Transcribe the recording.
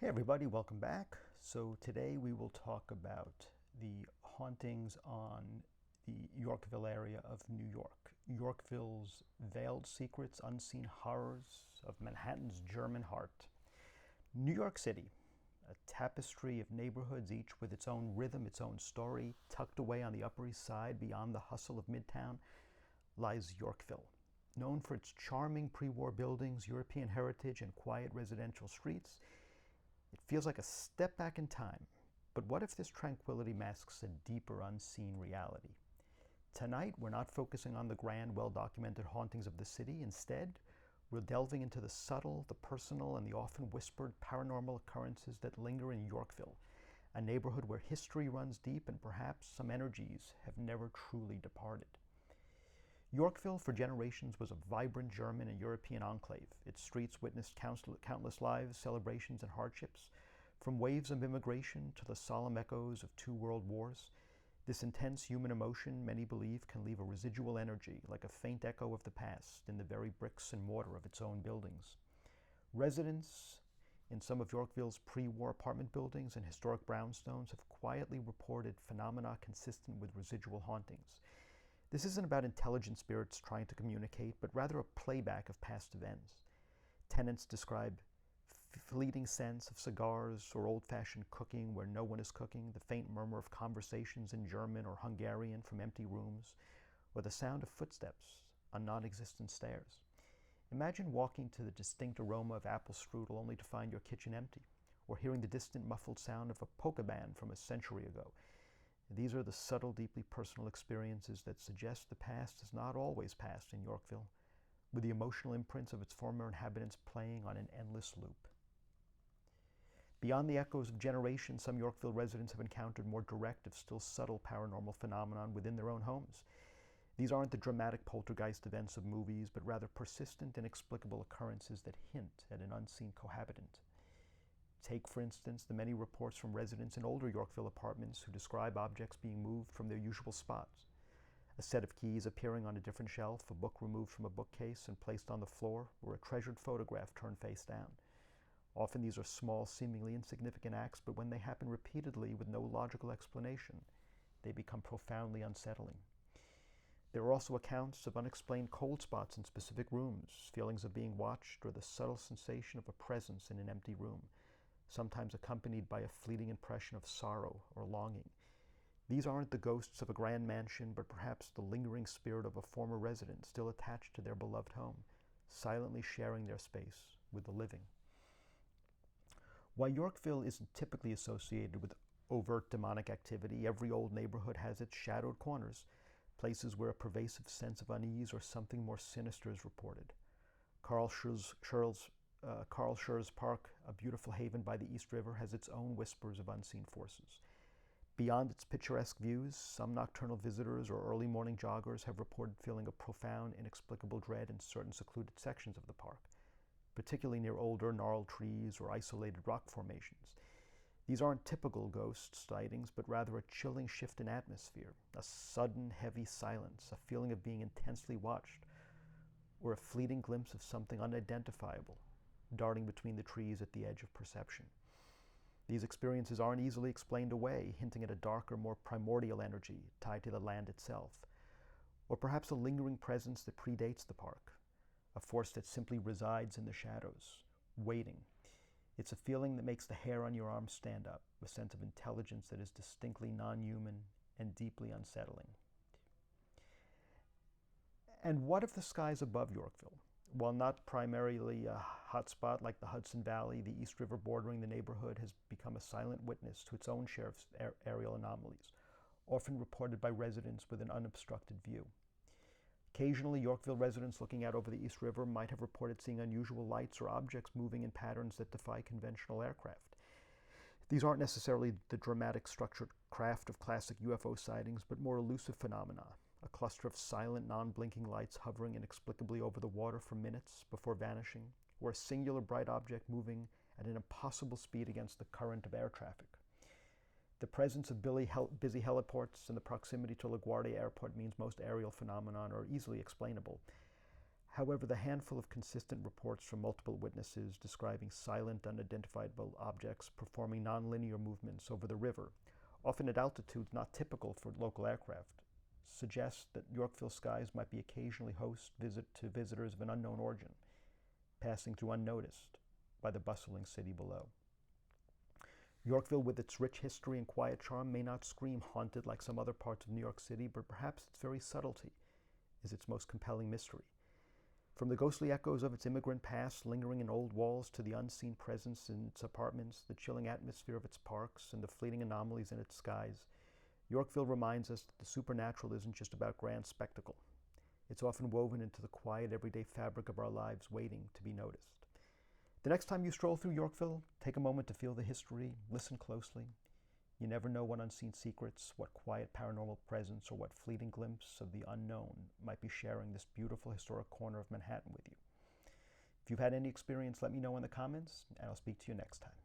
Hey everybody, welcome back. So today we will talk about the hauntings on the Yorkville area of New York. Yorkville's veiled secrets, unseen horrors of Manhattan's German heart. New York City, a tapestry of neighborhoods, each with its own rhythm, its own story. Tucked away on the Upper East Side beyond the hustle of Midtown lies Yorkville. Known for its charming pre-war buildings, European heritage, and quiet residential streets, it feels like a step back in time. But what if this tranquility masks a deeper, unseen reality? Tonight, we're not focusing on the grand, well-documented hauntings of the city. Instead, we're delving into the subtle, the personal, and the often whispered paranormal occurrences that linger in Yorkville, a neighborhood where history runs deep and perhaps some energies have never truly departed. Yorkville, for generations, was a vibrant German and European enclave. Its streets witnessed countless lives, celebrations, and hardships. From waves of immigration to the solemn echoes of two world wars, this intense human emotion, many believe, can leave a residual energy, like a faint echo of the past, in the very bricks and mortar of its own buildings. Residents in some of Yorkville's pre-war apartment buildings and historic brownstones have quietly reported phenomena consistent with residual hauntings. This isn't about intelligent spirits trying to communicate, but rather a playback of past events. Tenants describe fleeting scents of cigars or old-fashioned cooking where no one is cooking, the faint murmur of conversations in German or Hungarian from empty rooms, or the sound of footsteps on non-existent stairs. Imagine walking to the distinct aroma of apple strudel only to find your kitchen empty, or hearing the distant muffled sound of a polka band from a century ago. These are the subtle, deeply personal experiences that suggest the past is not always past in Yorkville, with the emotional imprints of its former inhabitants playing on an endless loop. Beyond the echoes of generations, some Yorkville residents have encountered more direct, if still subtle, paranormal phenomenon within their own homes. These aren't the dramatic poltergeist events of movies, but rather persistent, inexplicable occurrences that hint at an unseen cohabitant. Take, for instance, the many reports from residents in older Yorkville apartments who describe objects being moved from their usual spots. A set of keys appearing on a different shelf, a book removed from a bookcase and placed on the floor, or a treasured photograph turned face down. Often these are small, seemingly insignificant acts, but when they happen repeatedly with no logical explanation, they become profoundly unsettling. There are also accounts of unexplained cold spots in specific rooms, feelings of being watched, or the subtle sensation of a presence in an empty room, sometimes accompanied by a fleeting impression of sorrow or longing. These aren't the ghosts of a grand mansion, but perhaps the lingering spirit of a former resident still attached to their beloved home, silently sharing their space with the living. While Yorkville isn't typically associated with overt demonic activity, every old neighborhood has its shadowed corners, places where a pervasive sense of unease or something more sinister is reported. Carl Schurz Park, a beautiful haven by the East River, has its own whispers of unseen forces. Beyond its picturesque views, some nocturnal visitors or early morning joggers have reported feeling a profound, inexplicable dread in certain secluded sections of the park, particularly near older, gnarled trees or isolated rock formations. These aren't typical ghost sightings, but rather a chilling shift in atmosphere, a sudden, heavy silence, a feeling of being intensely watched, or a fleeting glimpse of something unidentifiable darting between the trees at the edge of perception. These experiences aren't easily explained away, hinting at a darker, more primordial energy tied to the land itself, or perhaps a lingering presence that predates the park, a force that simply resides in the shadows, waiting. It's a feeling that makes the hair on your arm stand up, a sense of intelligence that is distinctly non-human and deeply unsettling. And what if the skies above Yorkville? While not primarily a hotspot like the Hudson Valley, the East River bordering the neighborhood has become a silent witness to its own share of aerial anomalies, often reported by residents with an unobstructed view. Occasionally, Yorkville residents looking out over the East River might have reported seeing unusual lights or objects moving in patterns that defy conventional aircraft. These aren't necessarily the dramatic, structured craft of classic UFO sightings, but more elusive phenomena. A cluster of silent, non-blinking lights hovering inexplicably over the water for minutes before vanishing, or a singular bright object moving at an impossible speed against the current of air traffic. The presence of busy heliports and the proximity to LaGuardia Airport means most aerial phenomena are easily explainable. However, the handful of consistent reports from multiple witnesses describing silent, unidentifiable objects performing nonlinear movements over the river, often at altitudes not typical for local aircraft, suggests that Yorkville skies might be occasionally host to visitors of an unknown origin, passing through unnoticed by the bustling city below. Yorkville, with its rich history and quiet charm, may not scream haunted like some other parts of New York City, but perhaps its very subtlety is its most compelling mystery. From the ghostly echoes of its immigrant past lingering in old walls to the unseen presence in its apartments, the chilling atmosphere of its parks, and the fleeting anomalies in its skies, Yorkville reminds us that the supernatural isn't just about grand spectacle. It's often woven into the quiet, everyday fabric of our lives, waiting to be noticed. The next time you stroll through Yorkville, take a moment to feel the history, listen closely. You never know what unseen secrets, what quiet paranormal presence, or what fleeting glimpse of the unknown might be sharing this beautiful historic corner of Manhattan with you. If you've had any experience, let me know in the comments, and I'll speak to you next time.